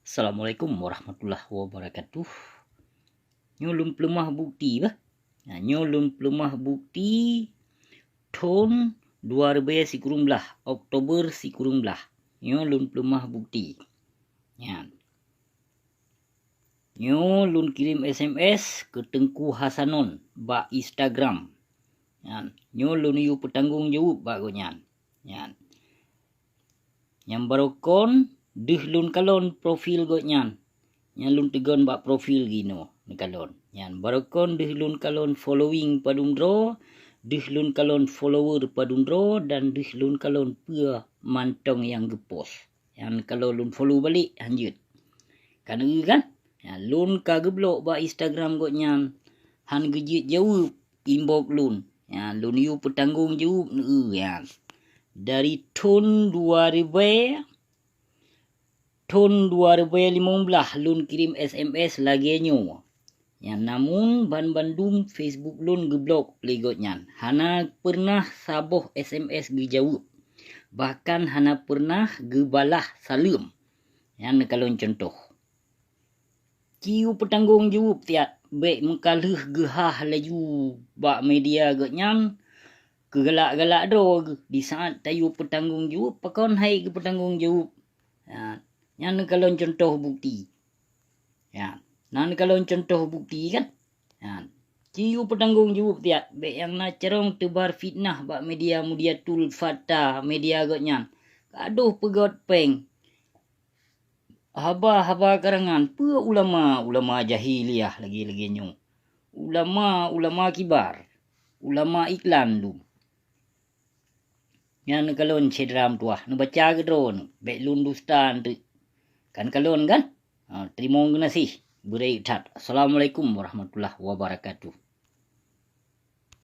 Assalamualaikum warahmatullahi wabarakatuh. Nyolun pelemah bukti bah. Nyolun pelemah bukti tahun 2019 Oktober sikurung belah. Nyolun pelemah bukti. Nyolun kirim SMS ke Tengku Hasanon ba Instagram. Nyolun yu petanggung jawab ba gonyan. Yang barokon lun kalon profil gonyan. Lun tegon ba profil gino ni kalon. Barokon lun kalon following padundro, lun kalon follower padundro dan lun kalon pua mantong yang gepos. Kalau lun follow balik lanjut. Kan lun kageblok ba Instagram gonyan. Han gejit jawab inbox lun. Lun yu petanggung jawab dari tahun 2015 lun kirim SMS lagi nyo. Namun Bandung Facebook lun geblok legotnya. Hana pernah saboh SMS gejawab. Bahkan hana pernah gebalah salam. Kalau contoh. Ciu petanggung jawab tiap. Baik mengkaluh gehah laju bak media gotnya. Kegalak-galak do di saat tayu petanggung jawab pakon hai ke petanggung jawab. Yang kalau contoh bukti. Nan kalau contoh bukti kan. Ciu petanggung jawab tiap. Baik yang nak cerong tebar fitnah bak media tul fata media gotnya. Aduh pegot peng. Haba karangan pe ulama jahiliyah lagi nyu. Ulama kibar. Ulama iklan tu. Yang kalon cedram tuah. Baca ke drone. Baik lun dustan tu. Kan kalon kan. Terima kasih. Assalamualaikum warahmatullahi wabarakatuh.